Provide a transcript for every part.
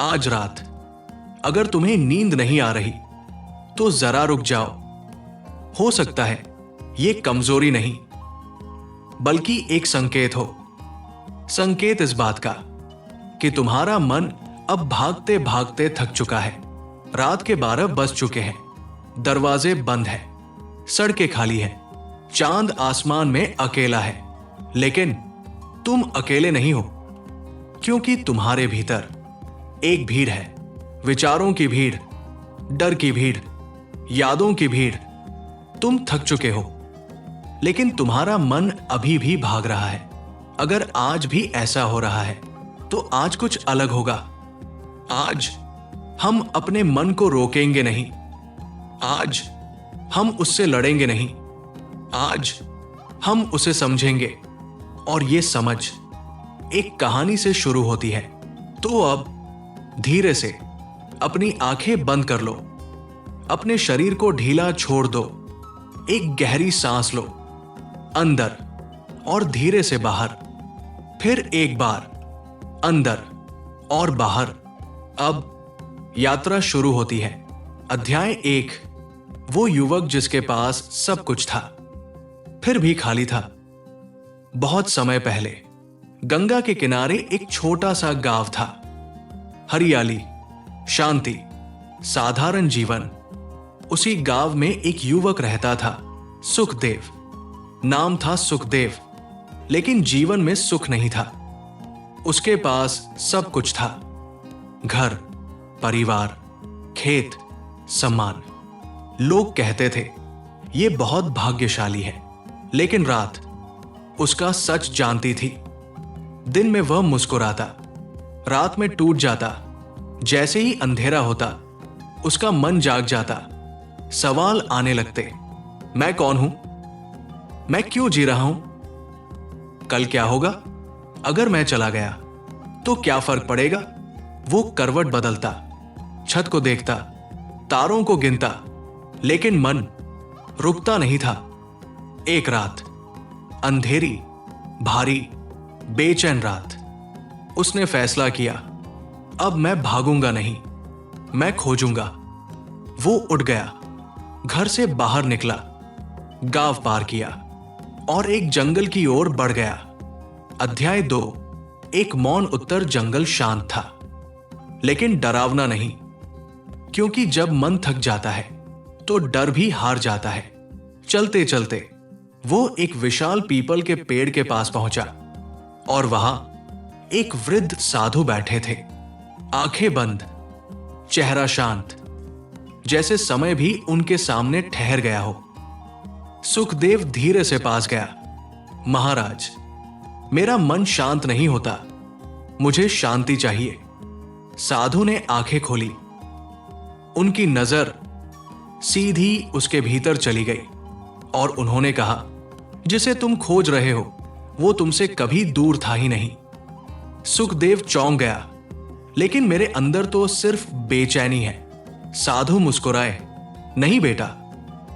आज रात अगर तुम्हें नींद नहीं आ रही तो जरा रुक जाओ। हो सकता है ये कमजोरी नहीं बल्कि एक संकेत हो। संकेत इस बात का कि तुम्हारा मन अब भागते भागते थक चुका है। रात के 12 बज चुके हैं, दरवाजे बंद हैं, सड़कें खाली हैं, चांद आसमान में अकेला है। लेकिन तुम अकेले नहीं हो, क्योंकि तुम्हारे भीतर एक भीड़ है। विचारों की भीड़, डर की भीड़, यादों की भीड़। तुम थक चुके हो, लेकिन तुम्हारा मन अभी भी भाग रहा है। अगर आज भी ऐसा हो रहा है तो आज कुछ अलग होगा। आज हम अपने मन को रोकेंगे नहीं। आज हम उससे लड़ेंगे नहीं। आज हम उसे समझेंगे। और ये समझ एक कहानी से शुरू होती है। तो अब धीरे से अपनी आंखें बंद कर लो, अपने शरीर को ढीला छोड़ दो। एक गहरी सांस लो, अंदर और धीरे से बाहर, फिर एक बार अंदर और बाहर। अब यात्रा शुरू होती है। अध्याय 1। वो युवक जिसके पास सब कुछ था फिर भी खाली था। बहुत समय पहले गंगा के किनारे एक छोटा सा गांव था। हरियाली, शांति, साधारण जीवन। उसी गांव में एक युवक रहता था, सुखदेव। नाम था सुखदेव, लेकिन जीवन में सुख नहीं था। उसके पास सब कुछ था, घर, परिवार, खेत, सम्मान। लोग कहते थे ये बहुत भाग्यशाली है। लेकिन रात उसका सच जानती थी। दिन में वह मुस्कुराता, रात में टूट जाता। जैसे ही अंधेरा होता उसका मन जाग जाता। सवाल आने लगते, मैं कौन हूं? मैं क्यों जी रहा हूं? कल क्या होगा? अगर मैं चला गया तो क्या फर्क पड़ेगा? वो करवट बदलता, छत को देखता, तारों को गिनता, लेकिन मन रुकता नहीं था। एक रात, अंधेरी, भारी, बेचैन रात, उसने फैसला किया, अब मैं भागूंगा नहीं, मैं खोजूंगा। वो उठ गया, घर से बाहर निकला, गांव पार किया और एक जंगल की ओर बढ़ गया। अध्याय 2। एक मौन उत्तर जंगल शांत था, लेकिन डरावना नहीं, क्योंकि जब मन थक जाता है तो डर भी हार जाता है। चलते चलते वो एक विशाल पीपल के पेड़ के पास पहुंचा और वहां एक वृद्ध साधु बैठे थे, आंखें बंद, चेहरा शांत, जैसे समय भी उनके सामने ठहर गया हो। सुखदेव धीरे से पास गया। महाराज, मेरा मन शांत नहीं होता, मुझे शांति चाहिए। साधु ने आंखें खोली। उनकी नजर सीधी उसके भीतर चली गई और उन्होंने कहा, जिसे तुम खोज रहे हो वो तुमसे कभी दूर था ही नहीं। सुखदेव चौंक गया, लेकिन मेरे अंदर तो सिर्फ बेचैनी है। साधु मुस्कुराए, नहीं बेटा,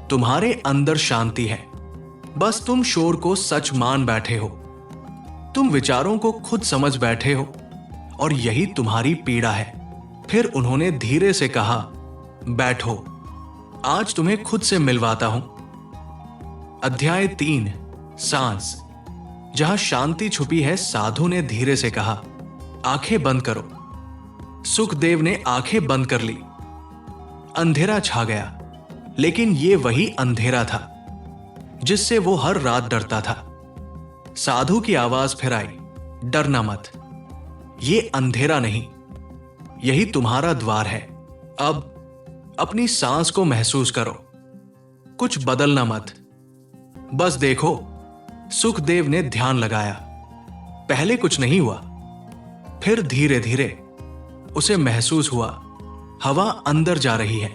तुम्हारे अंदर शांति है, बस तुम शोर को सच मान बैठे हो। तुम विचारों को खुद समझ बैठे हो और यही तुम्हारी पीड़ा है। फिर उन्होंने धीरे से कहा, बैठो, आज तुम्हें खुद से मिलवाता हूं। अध्याय 3। सांस। जहां शांति छुपी है, साधु ने धीरे से कहा, आंखें बंद करो। सुखदेव ने आंखें बंद कर ली। अंधेरा छा गया, लेकिन ये वही अंधेरा था जिससे वो हर रात डरता था। साधु की आवाज फिर आई, डरना मत, ये अंधेरा नहीं, यही तुम्हारा द्वार है। अब अपनी सांस को महसूस करो, कुछ बदलना मत, बस देखो। सुखदेव ने ध्यान लगाया। पहले कुछ नहीं हुआ, फिर धीरे धीरे उसे महसूस हुआ, हवा अंदर जा रही है,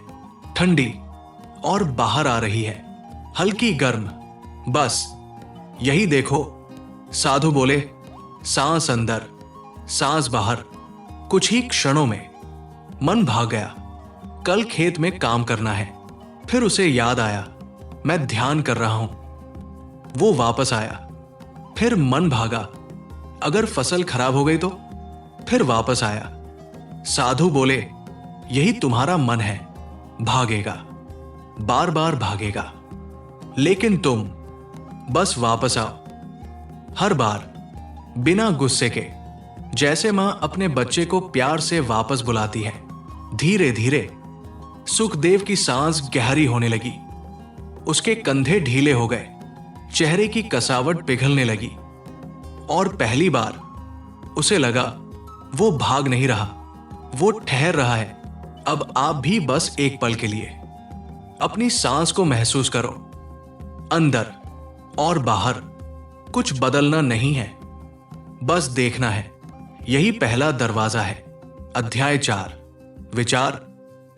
ठंडी, और बाहर आ रही है, हल्की गर्म। बस यही देखो। साधु बोले, सांस अंदर, सांस बाहर। कुछ ही क्षणों में मन भाग गया। कल खेत में काम करना है। फिर उसे याद आया, मैं ध्यान कर रहा हूं। वो वापस आया। फिर मन भागा, अगर फसल खराब हो गई तो। फिर वापस आया, साधु बोले, यही तुम्हारा मन है, भागेगा, बार बार भागेगा, लेकिन तुम बस वापस आओ। हर बार बिना गुस्से के, जैसे मां अपने बच्चे को प्यार से वापस बुलाती है। धीरे धीरे सुखदेव की सांस गहरी होने लगी। उसके कंधे ढीले हो गए, चेहरे की कसावट पिघलने लगी और पहली बार उसे लगा वो भाग नहीं रहा, वो ठहर रहा है। अब आप भी बस एक पल के लिए अपनी सांस को महसूस करो। अंदर और बाहर कुछ बदलना नहीं है, बस देखना है। यही पहला दरवाजा है। अध्याय 4, विचार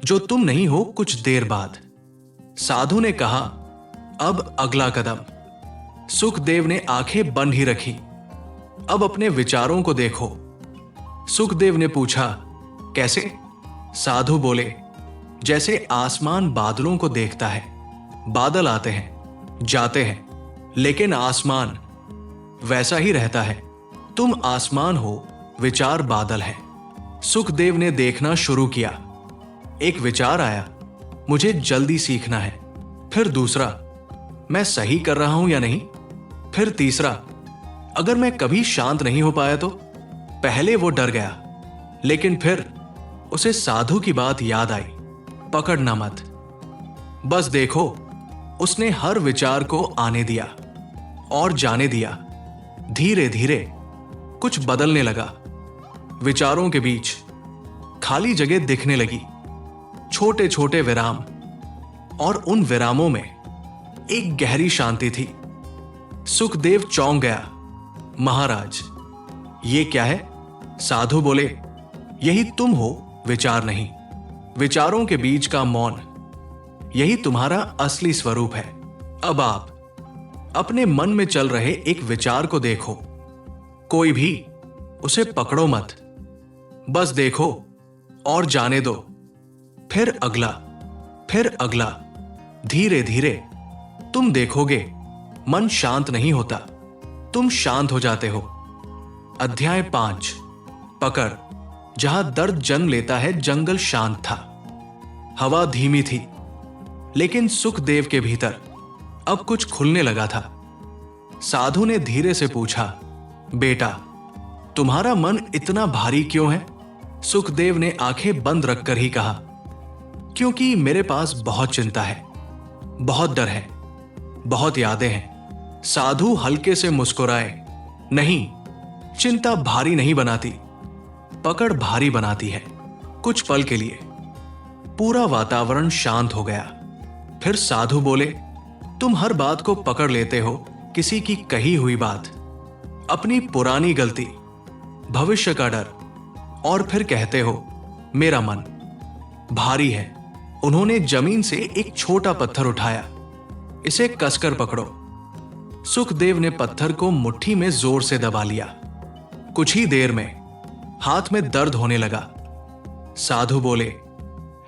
जो तुम नहीं हो कुछ देर बाद। साधु ने कहा, अब अगला कदम। सुखदेव ने आंखें बंद ही रखी। अब अपने विचारों को देखो। सुखदेव ने पूछा, कैसे? साधु बोले, जैसे आसमान बादलों को देखता है। बादल आते हैं, जाते हैं, लेकिन आसमान वैसा ही रहता है। तुम आसमान हो, विचार बादल है। सुखदेव ने देखना शुरू किया। एक विचार आया, मुझे जल्दी सीखना है। फिर दूसरा, मैं सही कर रहा हूं या नहीं। फिर तीसरा, अगर मैं कभी शांत नहीं हो पाया तो। पहले वो डर गया, लेकिन फिर उसे साधु की बात याद आई, पकड़ना मत, बस देखो। उसने हर विचार को आने दिया और जाने दिया। धीरे धीरे कुछ बदलने लगा। विचारों के बीच खाली जगह दिखने लगी, छोटे छोटे विराम, और उन विरामों में एक गहरी शांति थी। सुखदेव चौंक गया। महाराज, ये क्या है? साधु बोले, यही तुम हो, विचार नहीं। विचारों के बीच का मौन, यही तुम्हारा असली स्वरूप है। अब आप अपने मन में चल रहे एक विचार को देखो। कोई भी उसे पकड़ो मत, बस देखो और जाने दो। फिर अगला, फिर अगला। धीरे धीरे तुम देखोगे मन शांत नहीं होता, तुम शांत हो जाते हो। अध्याय 5, पकड़। जहां दर्द जन्म लेता है, जंगल शांत था। हवा धीमी थी, लेकिन सुखदेव के भीतर अब कुछ खुलने लगा था। साधु ने धीरे से पूछा, बेटा, तुम्हारा मन इतना भारी क्यों है? सुखदेव ने आंखें बंद रखकर ही कहा, क्योंकि मेरे पास बहुत चिंता है, बहुत डर है, बहुत यादें हैं। साधु हल्के से मुस्कुराए, नहीं, चिंता भारी नहीं बनाती, पकड़ भारी बनाती है। कुछ पल के लिए पूरा वातावरण शांत हो गया। फिर साधु बोले, तुम हर बात को पकड़ लेते हो, किसी की कही हुई बात, अपनी पुरानी गलती, भविष्य का डर, और फिर कहते हो मेरा मन भारी है। उन्होंने जमीन से एक छोटा पत्थर उठाया, इसे कसकर पकड़ो। सुखदेव ने पत्थर को मुट्ठी में जोर से दबा लिया। कुछ ही देर में हाथ में दर्द होने लगा। साधु बोले,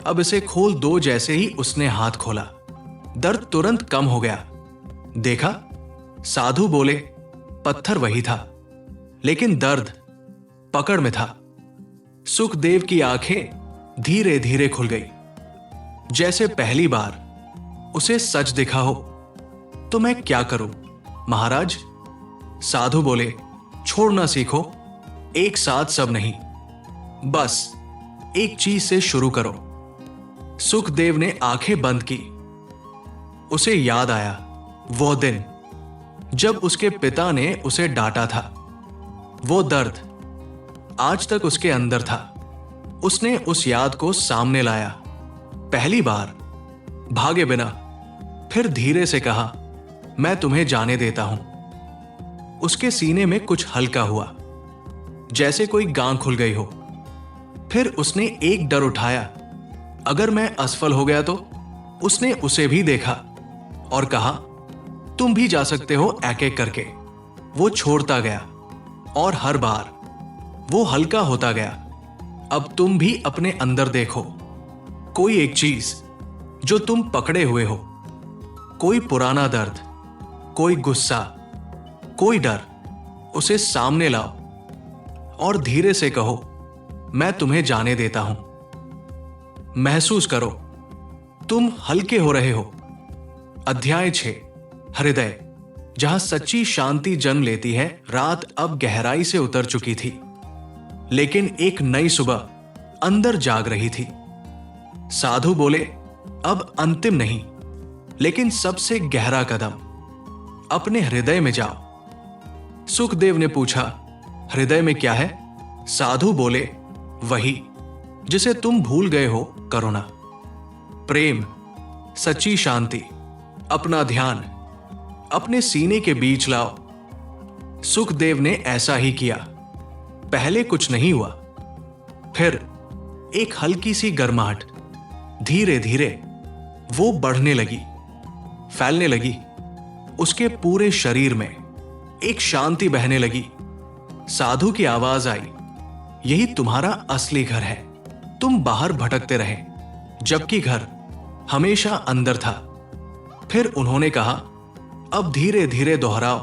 अब इसे खोल दो। जैसे ही उसने हाथ खोला, दर्द तुरंत कम हो गया। देखा? साधु बोले, पत्थर वही था, लेकिन दर्द पकड़ में था। सुखदेव की आंखें धीरे धीरे खुल गई, जैसे पहली बार उसे सच दिखा हो। तो मैं क्या करूं महाराज? साधु बोले, छोड़ना सीखो, एक साथ सब नहीं, बस एक चीज से शुरू करो। सुखदेव ने आंखें बंद की। उसे याद आया वो दिन जब उसके पिता ने उसे डांटा था। वो दर्द आज तक उसके अंदर था। उसने उस याद को सामने लाया। पहली बार भागे बिना, फिर धीरे से कहा, मैं तुम्हें जाने देता हूं। उसके सीने में कुछ हल्का हुआ, जैसे कोई गांठ खुल गई हो। फिर उसने एक डर उठाया, अगर मैं असफल हो गया तो। उसने उसे भी देखा और कहा, तुम भी जा सकते हो, एक एक करके। वो छोड़ता गया और हर बार वो हल्का होता गया। अब तुम भी अपने अंदर देखो, कोई एक चीज जो तुम पकड़े हुए हो, कोई पुराना दर्द, कोई गुस्सा, कोई डर, उसे सामने लाओ और धीरे से कहो, मैं तुम्हें जाने देता हूं। महसूस करो, तुम हल्के हो रहे हो। अध्याय 6, हृदय। जहां सच्ची शांति जन्म लेती है, रात अब गहराई से उतर चुकी थी, लेकिन एक नई सुबह अंदर जाग रही थी। साधु बोले, अब अंतिम नहीं, लेकिन सबसे गहरा कदम, अपने हृदय में जाओ। सुखदेव ने पूछा, हृदय में क्या है? साधु बोले, वही जिसे तुम भूल गए हो, करुणा, प्रेम, सच्ची शांति। अपना ध्यान अपने सीने के बीच लाओ। सुखदेव ने ऐसा ही किया। पहले कुछ नहीं हुआ, फिर एक हल्की सी गर्माहट, धीरे धीरे वो बढ़ने लगी, फैलने लगी। उसके पूरे शरीर में एक शांति बहने लगी। साधु की आवाज आई, यही तुम्हारा असली घर है। तुम बाहर भटकते रहे, जबकि घर हमेशा अंदर था। फिर उन्होंने कहा, अब धीरे धीरे दोहराओ,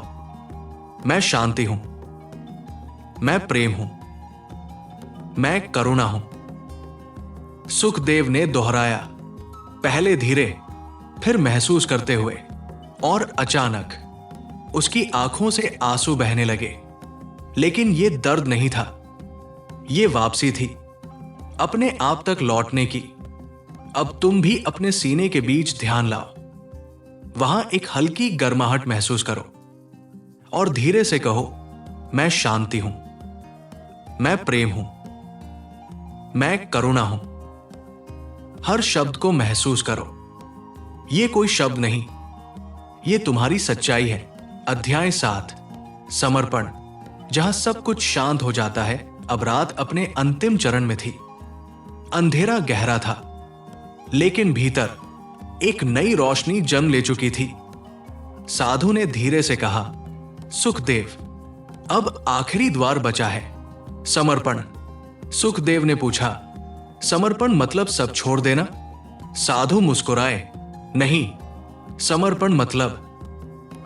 मैं शांति हूं, मैं प्रेम हूं, मैं करुणा हूं। सुखदेव ने दोहराया, पहले धीरे, फिर महसूस करते हुए, और अचानक उसकी आंखों से आंसू बहने लगे। लेकिन यह दर्द नहीं था, यह वापसी थी, अपने आप तक लौटने की। अब तुम भी अपने सीने के बीच ध्यान लाओ। वहां एक हल्की गर्माहट महसूस करो और धीरे से कहो, मैं शांति हूं, मैं प्रेम हूं, मैं करुणा हूं। हर शब्द को महसूस करो। यह कोई शब्द नहीं, यह तुम्हारी सच्चाई है। अध्याय 7, समर्पण। जहां सब कुछ शांत हो जाता है, अब रात अपने अंतिम चरण में थी। अंधेरा गहरा था, लेकिन भीतर एक नई रोशनी जन्म ले चुकी थी। साधु ने धीरे से कहा, सुखदेव, अब आखिरी द्वार बचा है, समर्पण। सुखदेव ने पूछा, समर्पण मतलब सब छोड़ देना? साधु मुस्कुराए, नहीं, समर्पण मतलब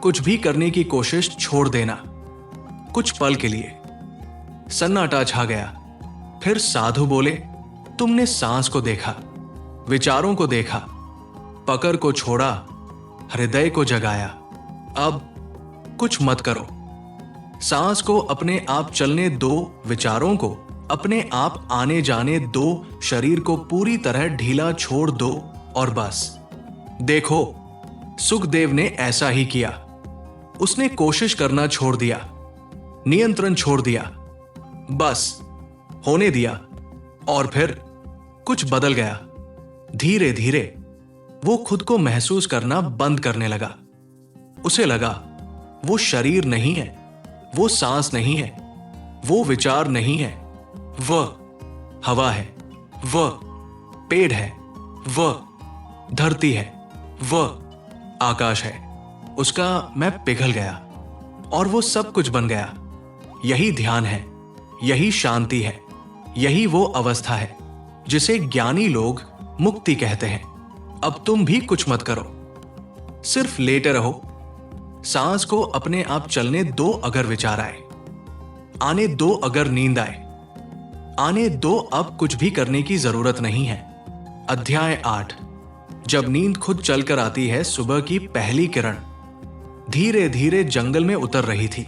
कुछ भी करने की कोशिश छोड़ देना, कुछ पल के लिए। सन्नाटा छा गया। फिर साधु बोले, तुमने सांस को देखा, विचारों को देखा, पकड़ को छोड़ा, हृदय को जगाया। अब कुछ मत करो। सांस को अपने आप चलने दो, विचारों को अपने आप आने जाने दो, शरीर को पूरी तरह ढीला छोड़ दो, और बस देखो। सुखदेव ने ऐसा ही किया। उसने कोशिश करना छोड़ दिया, नियंत्रण छोड़ दिया, बस होने दिया। और फिर कुछ बदल गया। धीरे धीरे वो खुद को महसूस करना बंद करने लगा। उसे लगा, वो शरीर नहीं है, वो सांस नहीं है, वो विचार नहीं है, वह हवा है, वह पेड़ है, वह धरती है, वह आकाश है। उसका मैं पिघल गया और वो सब कुछ बन गया। यही ध्यान है, यही शांति है, यही वो अवस्था है जिसे ज्ञानी लोग मुक्ति कहते हैं। अब तुम भी कुछ मत करो, सिर्फ लेटे रहो। सांस को अपने आप चलने दो, अगर विचार आने दो, अगर नींद आने दो। अब कुछ भी करने की जरूरत नहीं है। अध्याय 8, जब नींद खुद चलकर आती है। सुबह की पहली किरण धीरे धीरे जंगल में उतर रही थी।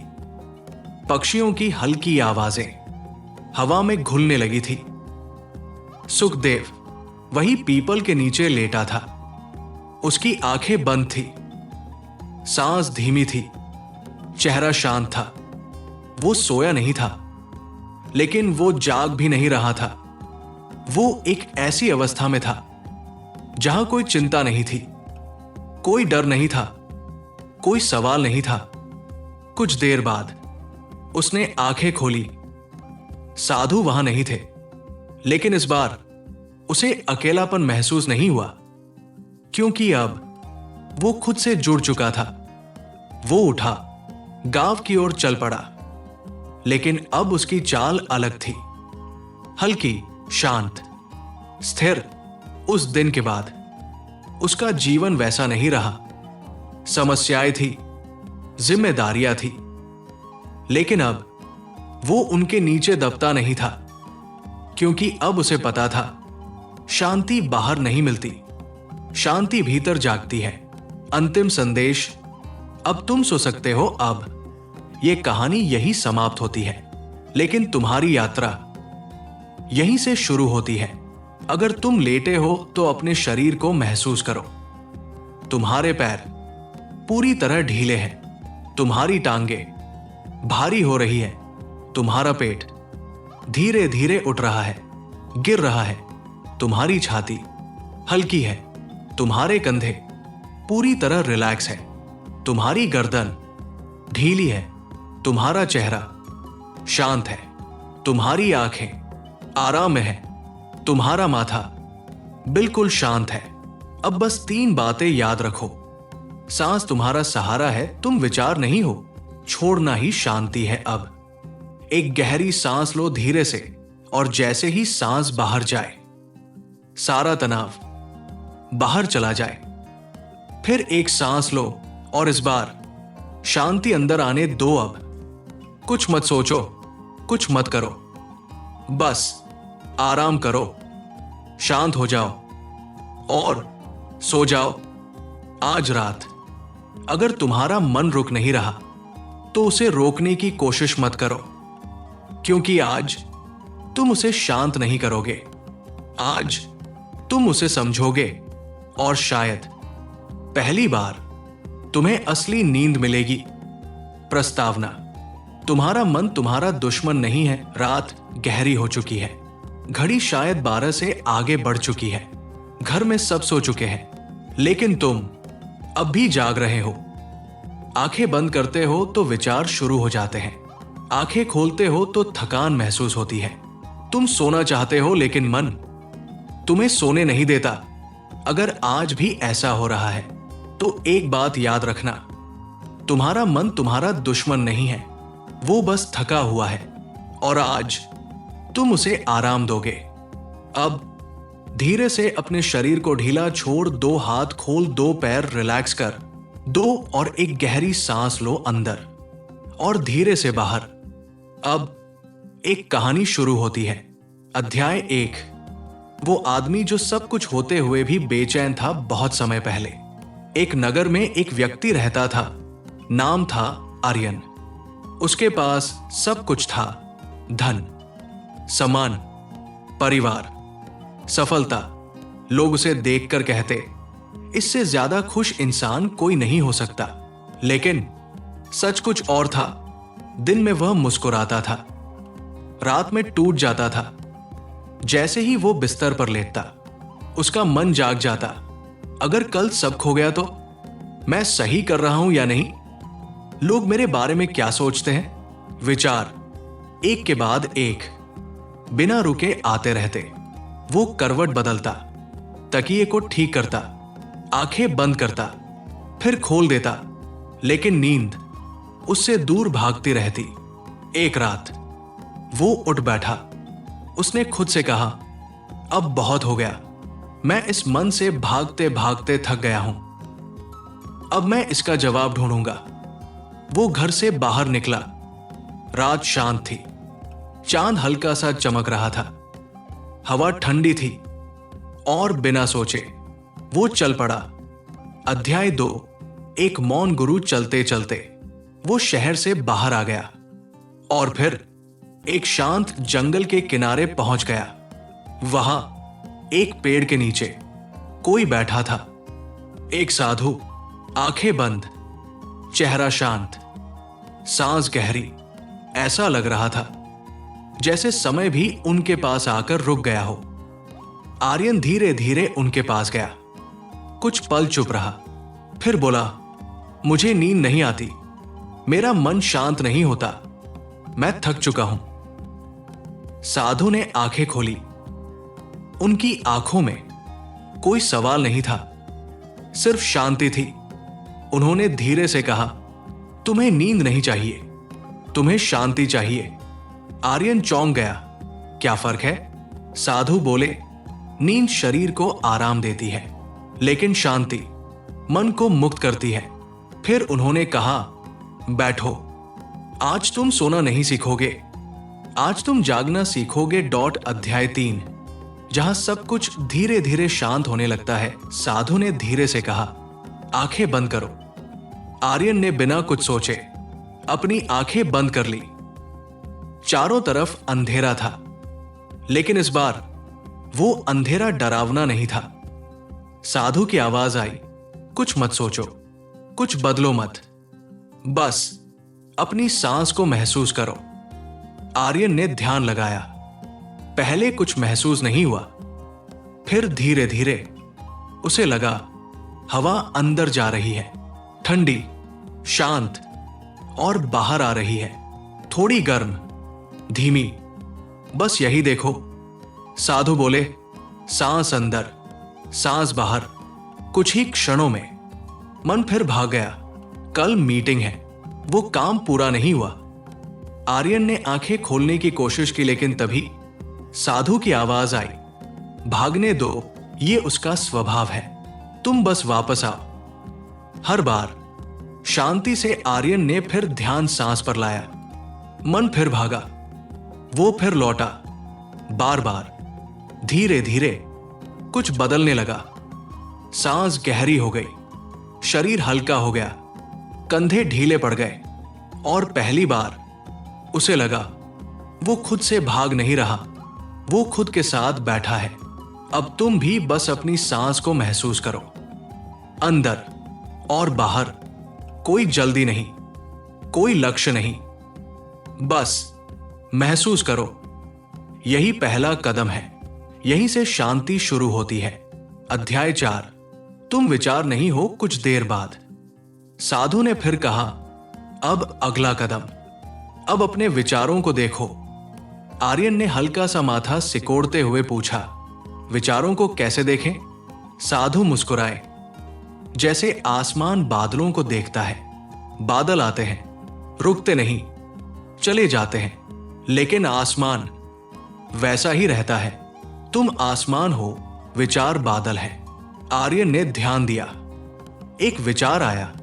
पक्षियों की हल्की आवाजें हवा में घुलने लगी थी। सुखदेव वही पीपल के नीचे लेटा था। उसकी आंखें बंद थी, सांस धीमी थी, चेहरा शांत था। वो सोया नहीं था, लेकिन वो जाग भी नहीं रहा था। वो एक ऐसी अवस्था में था जहां कोई चिंता नहीं थी, कोई डर नहीं था, कोई सवाल नहीं था। कुछ देर बाद उसने आंखें खोली। साधु वहां नहीं थे, लेकिन इस बार उसे अकेलापन महसूस नहीं हुआ, क्योंकि अब वो खुद से जुड़ चुका था। वो उठा, गांव की ओर चल पड़ा, लेकिन अब उसकी चाल अलग थी, हल्की, शांत, स्थिर। उस दिन के बाद उसका जीवन वैसा नहीं रहा। समस्याएं थी, जिम्मेदारियां थी, लेकिन अब वो उनके नीचे दबता नहीं था। क्योंकि अब उसे पता था शांति बाहर नहीं मिलती, शांति भीतर जागती है। अंतिम संदेश, अब तुम सो सकते हो। अब ये कहानी यही समाप्त होती है, लेकिन तुम्हारी यात्रा यहीं से शुरू होती है। अगर तुम लेटे हो तो अपने शरीर को महसूस करो। तुम्हारे पैर पूरी तरह ढीले हैं, तुम्हारी टांगें भारी हो रही है, तुम्हारा पेट धीरे धीरे उठ रहा है, गिर रहा है, तुम्हारी छाती हल्की है, तुम्हारे कंधे पूरी तरह रिलैक्स है, तुम्हारी गर्दन ढीली है, तुम्हारा चेहरा शांत है, तुम्हारी आंखें आराम में है, तुम्हारा माथा बिल्कुल शांत है। अब बस 3 बातें याद रखो। सांस तुम्हारा सहारा है, तुम विचार नहीं हो, छोड़ना ही शांति है। अब एक गहरी सांस लो धीरे से, और जैसे ही सांस बाहर जाए सारा तनाव बाहर चला जाए। फिर एक सांस लो और इस बार शांति अंदर आने दो। अब कुछ मत सोचो, कुछ मत करो, बस आराम करो, शांत हो जाओ और सो जाओ। आज रात अगर तुम्हारा मन रुक नहीं रहा तो उसे रोकने की कोशिश मत करो, क्योंकि आज तुम उसे शांत नहीं करोगे। आज तुम उसे समझोगे और शायद पहली बार तुम्हें असली नींद मिलेगी। प्रस्तावना, तुम्हारा मन तुम्हारा दुश्मन नहीं है। रात गहरी हो चुकी है, घड़ी शायद 12 से आगे बढ़ चुकी है, घर में सब सो चुके हैं, लेकिन तुम अब भी जाग रहे हो। आंखें बंद करते हो तो विचार शुरू हो जाते हैं, आंखें खोलते हो तो थकान महसूस होती है। तुम सोना चाहते हो लेकिन मन तुम्हें सोने नहीं देता। अगर आज भी ऐसा हो रहा है तो एक बात याद रखना, तुम्हारा मन तुम्हारा दुश्मन नहीं है, वो बस थका हुआ है और आज तुम उसे आराम दोगे। अब धीरे से अपने शरीर को ढीला छोड़, 2 हाथ खोल, 2 पैर रिलैक्स कर, 2 और एक गहरी सांस लो अंदर और धीरे से बाहर। अब एक कहानी शुरू होती है। अध्याय 1। वो आदमी जो सब कुछ होते हुए भी बेचैन था। बहुत समय पहले एक नगर में एक व्यक्ति रहता था, नाम था आर्यन। उसके पास सब कुछ था, धन, सम्मान, परिवार, सफलता। लोग उसे देखकर कहते, इससे ज्यादा खुश इंसान कोई नहीं हो सकता। लेकिन सच कुछ और था। दिन में वह मुस्कुराता था, रात में टूट जाता था। जैसे ही वो बिस्तर पर लेटता, उसका मन जाग जाता। अगर कल सब खो गया तो मैं सही कर रहा हूं या नहीं? लोग मेरे बारे में क्या सोचते हैं? विचार एक के बाद एक बिना रुके आते रहते। वो करवट बदलता, तकिए को ठीक करता, आंखें बंद करता, फिर खोल देता, लेकिन नींद उससे दूर भागती रहती। एक रात वो उठ बैठा। उसने खुद से कहा, अब बहुत हो गया, मैं इस मन से भागते भागते थक गया हूं, अब मैं इसका जवाब ढूंढूंगा। वो घर से बाहर निकला। रात शांत थी, चांद हल्का सा चमक रहा था, हवा ठंडी थी और बिना सोचे वो चल पड़ा। अध्याय 2। एक मौन गुरु। चलते चलते वो शहर से बाहर आ गया और फिर एक शांत जंगल के किनारे पहुंच गया। वहां एक पेड़ के नीचे कोई बैठा था। एक साधु, आंखें बंद, चेहरा शांत, सांस गहरी। ऐसा लग रहा था जैसे समय भी उनके पास आकर रुक गया हो। आर्यन धीरे धीरे उनके पास गया, कुछ पल चुप रहा, फिर बोला, मुझे नींद नहीं आती, मेरा मन शांत नहीं होता, मैं थक चुका हूं। साधु ने आंखें खोली। उनकी आंखों में कोई सवाल नहीं था, सिर्फ शांति थी। उन्होंने धीरे से कहा, तुम्हें नींद नहीं चाहिए, तुम्हें शांति चाहिए। आर्यन चौंक गया, क्या फर्क है? साधु बोले, नींद शरीर को आराम देती है, लेकिन शांति मन को मुक्त करती है। फिर उन्होंने कहा, बैठो, आज तुम सोना नहीं सीखोगे, आज तुम जागना सीखोगे अध्याय 3, जहां सब कुछ धीरे धीरे शांत होने लगता है। साधु ने धीरे से कहा, आंखें बंद करो। आर्यन ने बिना कुछ सोचे अपनी आंखें बंद कर ली। चारों तरफ अंधेरा था, लेकिन इस बार वो अंधेरा डरावना नहीं था। साधु की आवाज आई, कुछ मत सोचो, कुछ बदलो मत, बस अपनी सांस को महसूस करो। आर्यन ने ध्यान लगाया। पहले कुछ महसूस नहीं हुआ, फिर धीरे धीरे उसे लगा हवा अंदर जा रही है, ठंडी, शांत और बाहर आ रही है, थोड़ी गर्म, धीमी। बस यही देखो। साधु बोले, सांस अंदर, सांस बाहर। कुछ ही क्षणों में मन फिर भाग गया। कल मीटिंग है, वो काम पूरा नहीं हुआ। आर्यन ने आंखें खोलने की कोशिश की, लेकिन तभी साधु की आवाज आई, भागने दो, ये उसका स्वभाव है, तुम बस वापस आओ। हर बार शांति से आर्यन ने फिर ध्यान सांस पर लाया। मन फिर भागा, वो फिर लौटा। बार बार धीरे धीरे कुछ बदलने लगा। सांस गहरी हो गई, शरीर हल्का हो गया, कंधे ढीले पड़ गए और पहली बार उसे लगा वो खुद से भाग नहीं रहा, वो खुद के साथ बैठा है। अब तुम भी बस अपनी सांस को महसूस करो, अंदर और बाहर। कोई जल्दी नहीं, कोई लक्ष्य नहीं, बस महसूस करो। यही पहला कदम है, यहीं से शांति शुरू होती है। अध्याय 4, तुम विचार नहीं हो। कुछ देर बाद साधु ने फिर कहा, अब अगला कदम, अब अपने विचारों को देखो। आर्यन ने हल्का सा माथा सिकोड़ते हुए पूछा, विचारों को कैसे देखें? साधु मुस्कुराए, जैसे आसमान बादलों को देखता है। बादल आते हैं, रुकते नहीं, चले जाते हैं, लेकिन आसमान वैसा ही रहता है। तुम आसमान हो, विचार बादल है। आर्यन ने ध्यान दिया। एक विचार आया,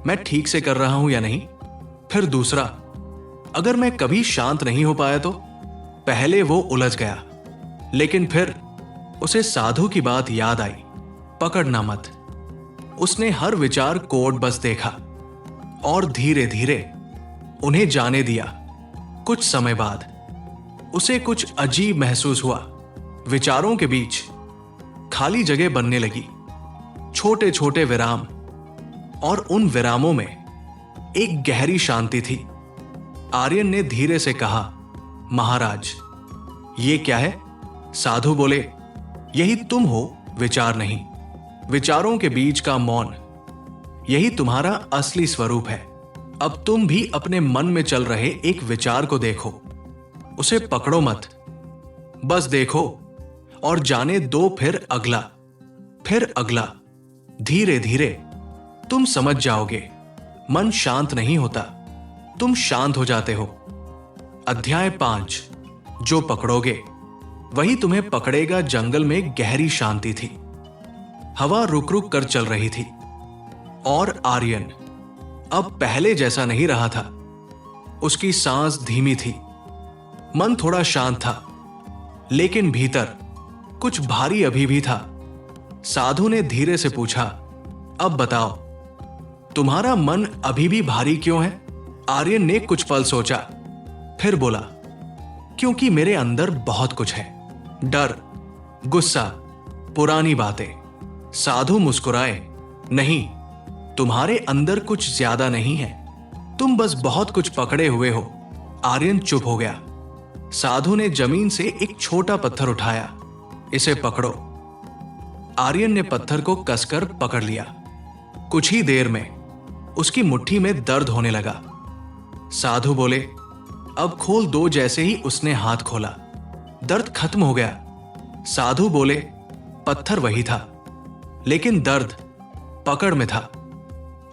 मैं ठीक से कर रहा हूं या नहीं? फिर दूसरा, अगर मैं कभी शांत नहीं हो पाया तो? पहले वो उलझ गया, लेकिन फिर उसे साधु की बात याद आई, पकड़ना मत। उसने हर विचार कोड बस देखा और धीरे धीरे उन्हें जाने दिया। कुछ समय बाद उसे कुछ अजीब महसूस हुआ। विचारों के बीच खाली जगह बनने लगी, छोटे छोटे विराम, और उन विरामों में एक गहरी शांति थी। आर्यन ने धीरे से कहा, महाराज, ये क्या है? साधु बोले, यही तुम हो, विचार नहीं। विचारों के बीच का मौन, यही तुम्हारा असली स्वरूप है। अब तुम भी अपने मन में चल रहे एक विचार को देखो, उसे पकड़ो मत, बस देखो और जाने दो। फिर अगला। धीरे धीरे तुम समझ जाओगे, मन शांत नहीं होता, तुम शांत हो जाते हो। अध्याय 5, जो पकड़ोगे वही तुम्हें पकड़ेगा। जंगल में गहरी शांति थी, हवा रुक रुक कर चल रही थी, और आर्यन अब पहले जैसा नहीं रहा था। उसकी सांस धीमी थी, मन थोड़ा शांत था, लेकिन भीतर कुछ भारी अभी भी था। साधु ने धीरे से पूछा, अब बताओ, तुम्हारा मन अभी भी भारी क्यों है? आर्यन ने कुछ पल सोचा, फिर बोला, क्योंकि मेरे अंदर बहुत कुछ है, डर, गुस्सा, पुरानी बातें। साधु मुस्कुराए, नहीं, तुम्हारे अंदर कुछ ज्यादा नहीं है, तुम बस बहुत कुछ पकड़े हुए हो। आर्यन चुप हो गया। साधु ने जमीन से एक छोटा पत्थर उठाया, इसे पकड़ो। आर्यन ने पत्थर को कसकर पकड़ लिया। कुछ ही देर में उसकी मुट्ठी में दर्द होने लगा। साधु बोले, अब खोल दो। जैसे ही उसने हाथ खोला, दर्द खत्म हो गया। साधु बोले, पत्थर वही था, लेकिन दर्द पकड़ में था।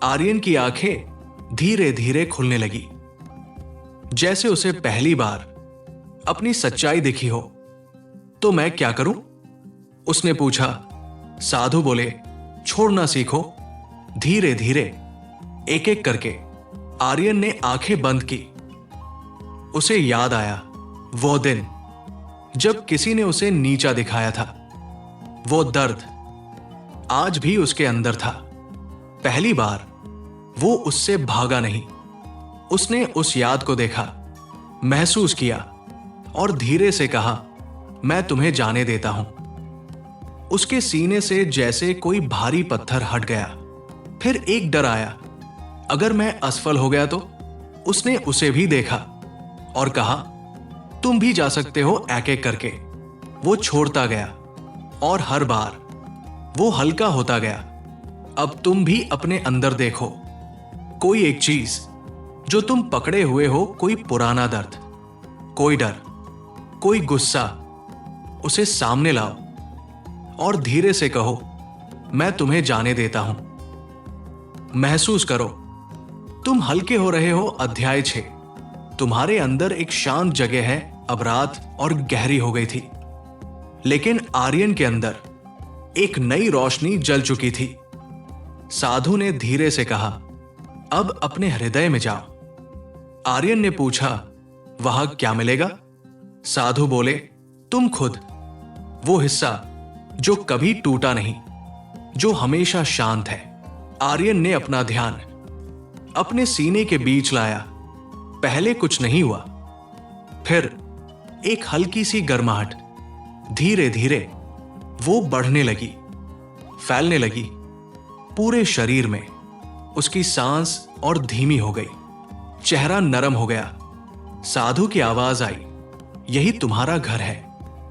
आर्यन की आंखें धीरे धीरे खुलने लगी, जैसे उसे पहली बार अपनी सच्चाई दिखी हो। तो मैं क्या करूं? उसने पूछा। साधु बोले, छोड़ना सीखो, धीरे धीरे, एक एक करके। आर्यन ने आंखें बंद की। उसे याद आया, वो दिन जब किसी ने उसे नीचा दिखाया था, वो दर्द आज भी उसके अंदर था। पहली बार वो उससे भागा नहीं। उसने उस याद को देखा, महसूस किया और धीरे से कहा, मैं तुम्हें जाने देता हूं। उसके सीने से जैसे कोई भारी पत्थर हट गया। फिर एक डर आया, अगर मैं असफल हो गया तो। उसने उसे भी देखा और कहा, तुम भी जा सकते हो, एक एक करके। वो छोड़ता गया और हर बार वो हल्का होता गया। अब तुम भी अपने अंदर देखो, कोई एक चीज जो तुम पकड़े हुए हो, कोई पुराना दर्द, कोई डर, कोई गुस्सा, उसे सामने लाओ और धीरे से कहो, मैं तुम्हें जाने देता हूं। महसूस करो, तुम हल्के हो रहे हो। अध्याय 6। तुम्हारे अंदर एक शांत जगह है, अब रात और गहरी हो गई थी, लेकिन आर्यन के अंदर एक नई रोशनी जल चुकी थी। साधु ने धीरे से कहा, अब अपने हृदय में जाओ। आर्यन ने पूछा, वहां क्या मिलेगा? साधु बोले, तुम खुद, वो हिस्सा जो कभी टूटा नहीं, जो हमेशा शांत है। आर्यन ने अपना ध्यान अपने सीने के बीच लाया। पहले कुछ नहीं हुआ, फिर एक हल्की सी गर्माहट। धीरे धीरे वो बढ़ने लगी, फैलने लगी पूरे शरीर में। उसकी सांस और धीमी हो गई, चेहरा नरम हो गया। साधु की आवाज आई, यही तुम्हारा घर है।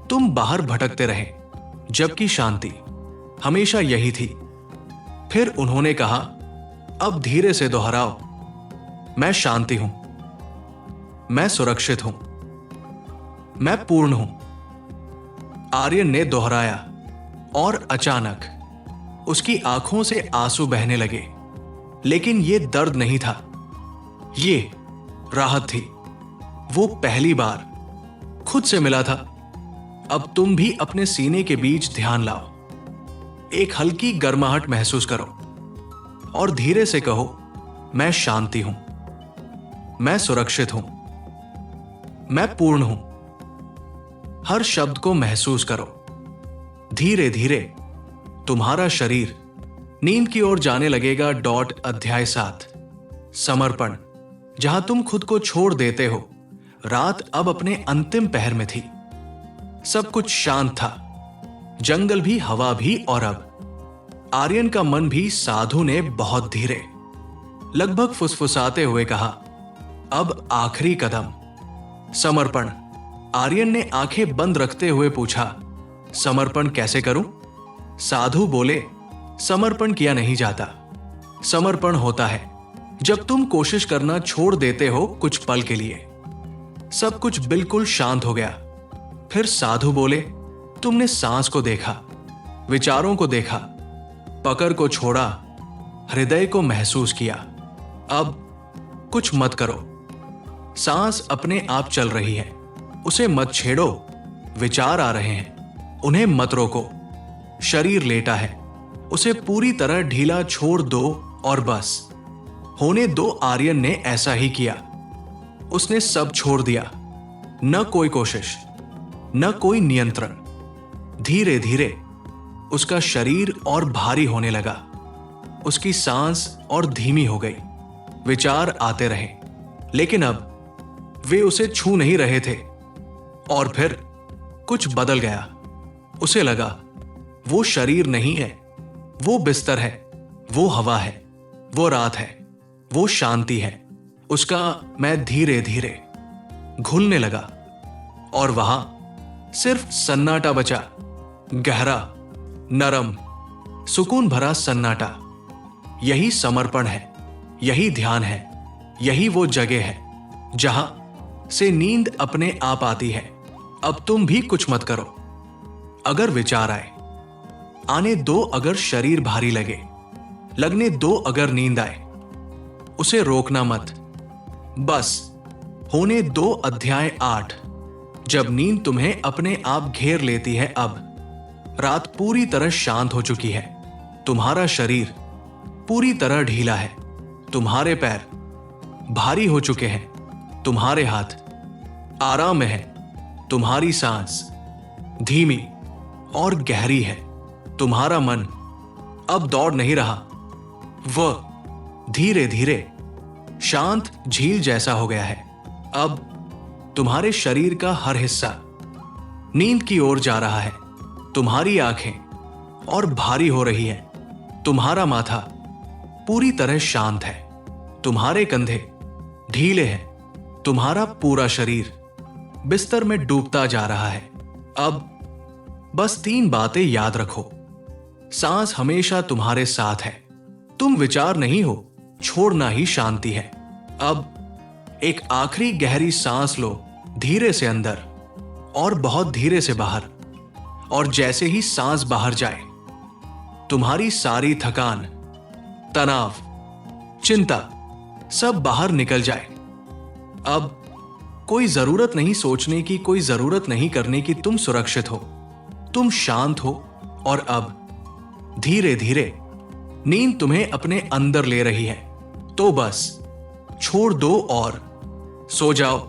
तुम बाहर भटकते रहे, जबकि शांति हमेशा यही थी। फिर उन्होंने कहा, अब धीरे से दोहराओ, मैं शांति हूं, मैं सुरक्षित हूं, मैं पूर्ण हूं। आर्यन ने दोहराया और अचानक उसकी आंखों से आंसू बहने लगे। लेकिन यह दर्द नहीं था, ये राहत थी। वो पहली बार खुद से मिला था। अब तुम भी अपने सीने के बीच ध्यान लाओ, एक हल्की गर्माहट महसूस करो और धीरे से कहो, मैं शांति हूं, मैं सुरक्षित हूं, मैं पूर्ण हूं। हर शब्द को महसूस करो। धीरे धीरे तुम्हारा शरीर नींद की ओर जाने लगेगा। अध्याय 7। समर्पण। जहां तुम खुद को छोड़ देते हो। रात अब अपने अंतिम पहर में थी। सब कुछ शांत था, जंगल भी, हवा भी, और अब आर्यन का मन भी। साधु ने बहुत धीरे, लगभग फुसफुसाते हुए कहा, अब आखिरी कदम, समर्पण। आर्यन ने आंखें बंद रखते हुए पूछा, समर्पण कैसे करूं? साधु बोले, समर्पण किया नहीं जाता। समर्पण होता है जब तुम कोशिश करना छोड़ देते हो कुछ पल के लिए। सब कुछ बिल्कुल शांत हो गया। फिर साधु बोले, तुमने सांस को देखा, विचारों को देखा, पकड़ को छोड़ा, हृदय को महसूस किया। अब कुछ मत करो। सांस अपने आप चल रही है, उसे मत छेड़ो। विचार आ रहे हैं, उन्हें मत रोको। शरीर लेटा है, उसे पूरी तरह ढीला छोड़ दो और बस होने दो। आर्यन ने ऐसा ही किया। उसने सब छोड़ दिया, न कोई कोशिश, न कोई नियंत्रण। धीरे धीरे उसका शरीर और भारी होने लगा। उसकी सांस और धीमी हो गई। विचार आते रहे, लेकिन अब वे उसे छू नहीं रहे थे। और फिर कुछ बदल गया। उसे लगा वो शरीर नहीं है, वो बिस्तर है, वो हवा है, वो रात है, वो शांति है। उसका मैं धीरे धीरे घुलने लगा और वहां सिर्फ सन्नाटा बचा। गहरा, नरम, सुकून भरा सन्नाटा। यही समर्पण है, यही ध्यान है, यही वो जगह है जहां से नींद अपने आप आती है। अब तुम भी कुछ मत करो। अगर विचार आए, आने दो। अगर शरीर भारी लगे, लगने दो। अगर नींद आए, उसे रोकना मत, बस होने दो। अध्याय 8। जब नींद तुम्हें अपने आप घेर लेती है। अब रात पूरी तरह शांत हो चुकी है। तुम्हारा शरीर पूरी तरह ढीला है, तुम्हारे पैर भारी हो चुके हैं, तुम्हारे हाथ आराम में हैं, तुम्हारी सांस धीमी और गहरी है। तुम्हारा मन अब दौड़ नहीं रहा, वह धीरे धीरे शांत झील जैसा हो गया है। अब तुम्हारे शरीर का हर हिस्सा नींद की ओर जा रहा है। तुम्हारी आंखें और भारी हो रही है। तुम्हारा माथा पूरी तरह शांत है। तुम्हारे कंधे ढीले हैं। तुम्हारा पूरा शरीर बिस्तर में डूबता जा रहा है। अब बस 3 बातें याद रखो। सांस हमेशा तुम्हारे साथ है। तुम विचार नहीं हो, छोड़ना ही शांति है। अब एक आखिरी गहरी सांस लो, धीरे से अंदर और बहुत धीरे से बाहर। और जैसे ही सांस बाहर जाए, तुम्हारी सारी थकान, तनाव, चिंता सब बाहर निकल जाए। अब कोई जरूरत नहीं सोचने की, कोई जरूरत नहीं करने की। तुम सुरक्षित हो, तुम शांत हो और अब धीरे धीरे नींद तुम्हें अपने अंदर ले रही है। तो बस छोड़ दो और सो जाओ।